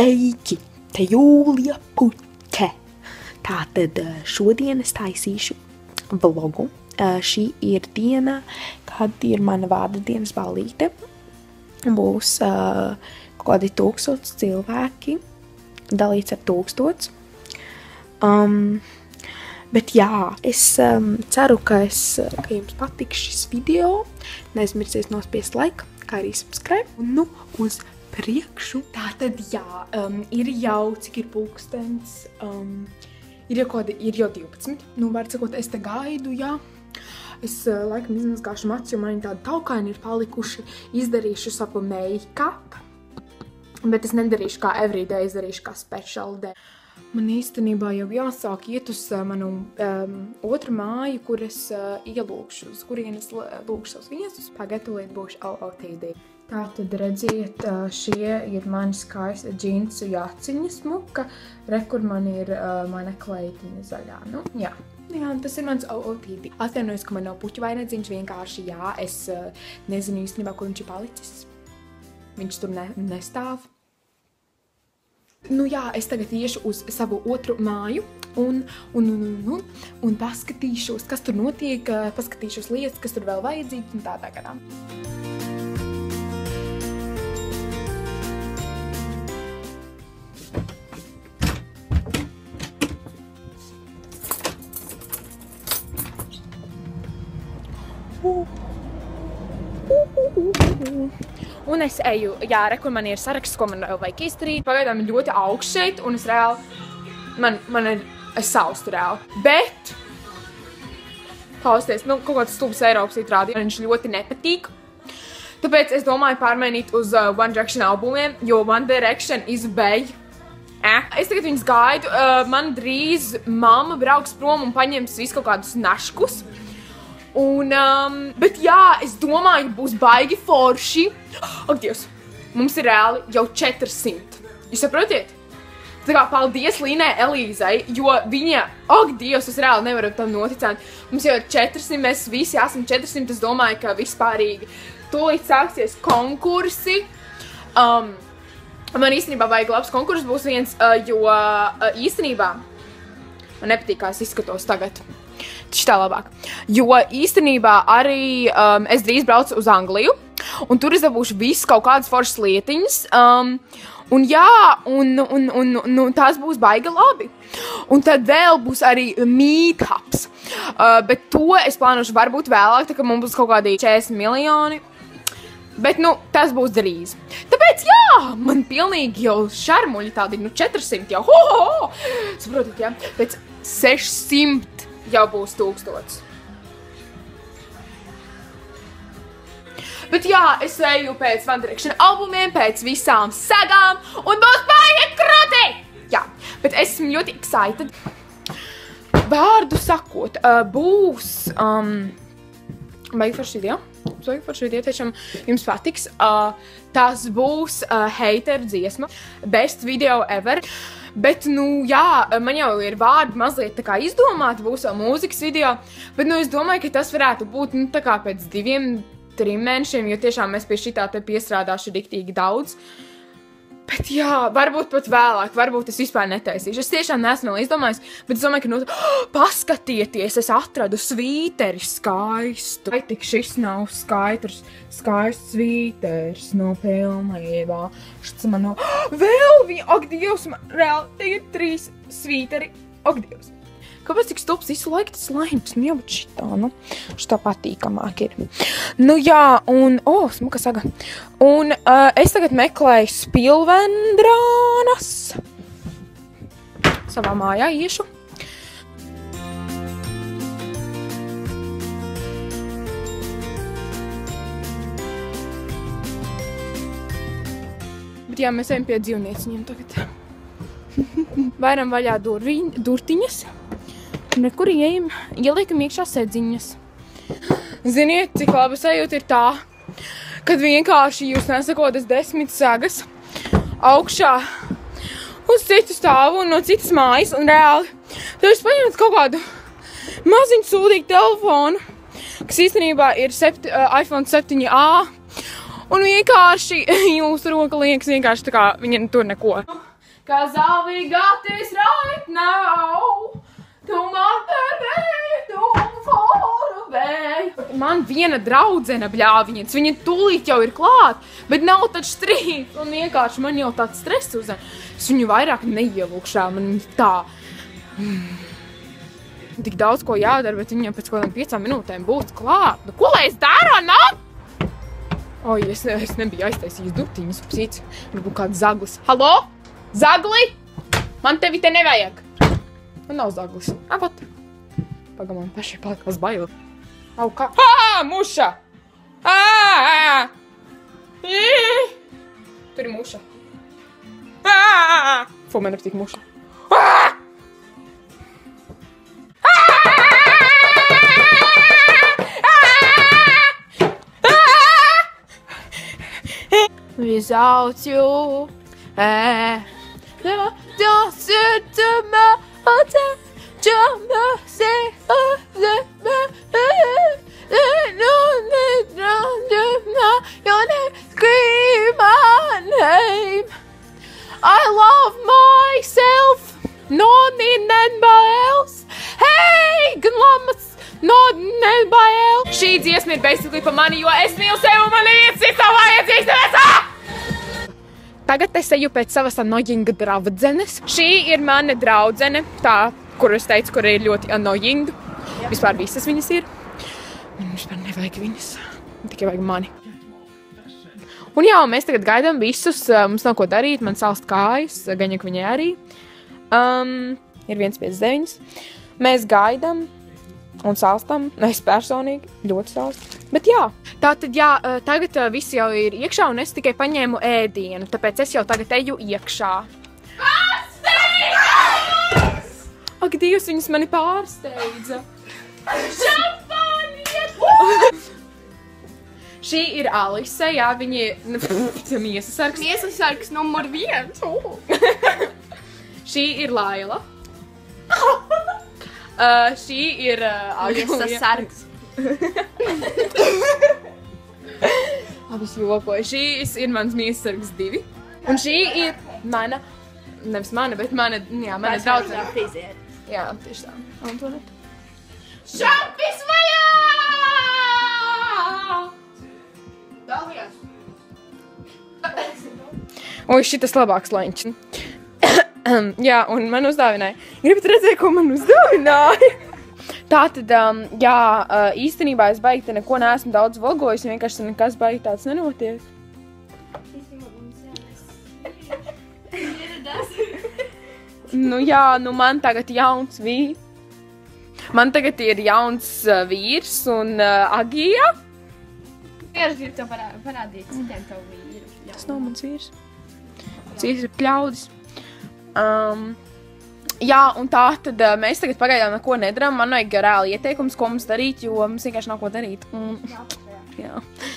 Sveiki! Te Jūlija Puķe. Tātad šodien es taisīšu vlogu. Šī ir diena, kad ir mana vārda dienas ballīte. Būs kaut kādi 1000 cilvēki, dalīts ar 1000. Bet jā, es ceru, ka jums patiks šis video. Neaizmirsiet nospiest like, kā arī subscribe. Un nu uz priekšu. Tātad jā, ir jau, cik ir pulkstens, ir jau 12. Nu, var sakot, es te gaidu, jā. Es laikam izmazgāšu matus, jo man tādi taukaini ir palikuši. Izdarīšu savu make-up. Bet es nedarīšu kā everyday, es darīšu kā special day. Man īstenībā jau jāsāk iet uz manu otru māju, kur es ielūkšu, uz kurienes lūkšu savus viesus. Pagatavot būšu OOTD. Tātad redziet, šie ir mani skaisti džinsu jaciņa smuka. Re, kur man ir mana kleitiņa zaļā. Nu, jā. Jā, tas ir mans OOTD. Atvainojos, ka man nav puķu vainadziņš, vienkārši jā, es nezinu īstenībā, kur viņš ir palicis. Viņš tur nestāv. Nu jā, es tagad iešu uz savu otru māju un paskatīšos, kas tur notiek, paskatīšos lietas, kas tur vēl vajadzīgas un tādā gadā. Un es eju, jā, re, kur man ir saraksts, ko man vēl vajag izdarīt. Pagaidām ir ļoti augsts šeit, un es reāli, es saustu reāli. Bet, klausieties, nu, kaut kāds stulbs Eiropas itrādi, viņš ļoti nepatīk. Tāpēc es domāju pārmainīt uz One Direction albumiem, jo One Direction is bae. Es tagad viņus gaidu, man drīz mamma brauks prom un paņems visu kaut kādus naškus. Bet jā, es domāju, būs baigi forši. Ak, Dievs, mums ir reāli jau 400. Jūs saprotiet? Tā kā paldies Līnai Elīzai, jo viņa, ak, Dievs, es reāli nevaru tam noticēt. Mums jau ir 400, mēs visi esam 400, es domāju, ka vispārīgi tūlīt sāksies konkursi. Man īstenībā vajag labs konkurss būs viens, jo īstenībā man nepatīk, kā es izskatos tagad. Taču tā labāk. Jo īstenībā arī es drīz braucu uz Angliju, un tur es dabūšu visu kaut kādas foršas lietiņas. Un jā, un tās būs baigi labi. Un tad vēl būs arī meetups. Bet to es plānošu varbūt vēlāk, tā ka mums būs kaut kādi 40 miljoni. Bet, nu, tas būs drīz. Tāpēc, jā, man pilnīgi jau šarmuļi tādi, 400 jau, saprotat, jā? Pēc 600 jau būs 1000. Bet jā, es eju pēc One Direction albumiem, pēc visām sagām, un būs baigi krūti! Jā, bet esmu ļoti excited. Vārdu sakot, būs baigi forši video. Baigi forši video, tiešām jums patiks. Tas būs hater dziesma, best video ever. Bet, nu, jā, man jau ir vārdi mazliet tā kā izdomāti, būs vēl mūzikas video, bet, nu, es domāju, ka tas varētu būt, nu, tā kā pēc 2-3 mēnešiem, jo tiešām mēs pie šitā te piestrādāšu riktīgi daudz. Bet, jā, varbūt pat vēlāk, varbūt es vispār netaisīšu. Es tiešām neesmu vēl izdomājis, bet es domāju, ka, nu, paskatieties, es atradu svīteri skaistu. Vai tik šis nav skaists svīteris no pilnībā. Šis man nav, vēl viņa, ak, Dievs, man reāli, te ir 3 svīteri, ak, Dievs. Kāpēc tik stulbs visu laiku tas laims? Nu, jā, bet šitā, nu, šitā patīkamāk ir. Nu, jā, un, smuka saga. Un es tagad meklēju spilvendrānas. Savā mājā iešu. Bet jā, mēs ejam pie dzīvnieciņiem tagad. Vairam vaļā durtiņas. Un nekur ieliekam iekšā sedziņas. Ziniet, cik laba sajūta ir tā, kad vienkārši jūs nesakotas 10 sagas augšā uz citu stāvu un no citas mājas un reāli. Tad jūs paņemat kaut kādu maziņu sūdīgu telefonu, kas īstenībā ir iPhone 7a. Un vienkārši jūsu roka liekas vienkārši tā kā viņa tur neko. 'cause all we got is right now. Man viena draudzene bļāviņas, viņa tūlīt jau ir klāt, bet nav tāds strīds, un vienkārši man jau tāds stress uzņem. Es viņu vairāk neielūkšā, man tā. Tik daudz ko jādara, bet viņam pēc kādām 5 minūtēm būs klāt. Nu, ko lai es daru, nav? Oi, es nebiju aiztaisījis durtiņas, psīts. Varbūt kāds zaglis. Halo? Zagli? Man tevi te nevajag. Man nav zaglis. Apat. Paga, man pašai palikās baila. Au, kā? Muša! Tur ir muša. Fū, man ir tik muša. Without you, don't sit to my hotel, just say, your name, scream my name. I love myself, not anybody else. Hey, glamas, not anybody else. Šī dziesma ir basically pa mani, jo es mīlu sevi un man neviens cits nav vajadzīgs. Tagad es eju pēc savas annoyinga draudzenes. Šī ir mana draudzene, tā, kuru es teicu, kur ir ļoti annoying. Vispār visas viņas ir. Man vispār nevajag viņas, tikai vajag mani. Un jā, mēs tagad gaidām visus, mums nav ko darīt, man salst kājas, gan jau viņai arī. Ir 1,59. Mēs gaidām un salstam, es personīgi ļoti salstu. Bet jā, tātad jā, tagad visi jau ir iekšā un es tikai paņēmu ēdienu, tāpēc es jau tagad eju iekšā. Pārsteidz! Ak, Dievs, viņas mani pārsteidza. Šampaniet! Šī ir Alise, jā, viņi ir miesasargs. Miesasargs numur 1. Šī ir Laila. Šī ir Miesasargs. Abas jokoja. Šīs ir mans miesasargs 2. Un šī ir mana, nevis mana, bet mana draudzene. Jā, tieši tā. Antoneta. Šampis vaļā! Dalījās. Oi, šitas labāks leņķis. Jā, un man uzdāvināja. Gribat redzēt, ko man uzdāvināja? Tātad, jā, īstenībā es baigi te neko neesmu daudz vlogojis, vienkārši nekas baigi tāds nenotiek. Nu jā, nu man tagad jauns vīrs. Man tagad ir jauns vīrs un Agija. Es gribu tev parādīt citiem tavu vīru. Tas nav mans vīrs. Tas vīrs ir pļaudis. Jā, un tā tad mēs tagad pagaidām neko nedaram. Man vajag reāli ieteikums, ko mums darīt, jo mums vienkārši nav ko darīt. Un, jā.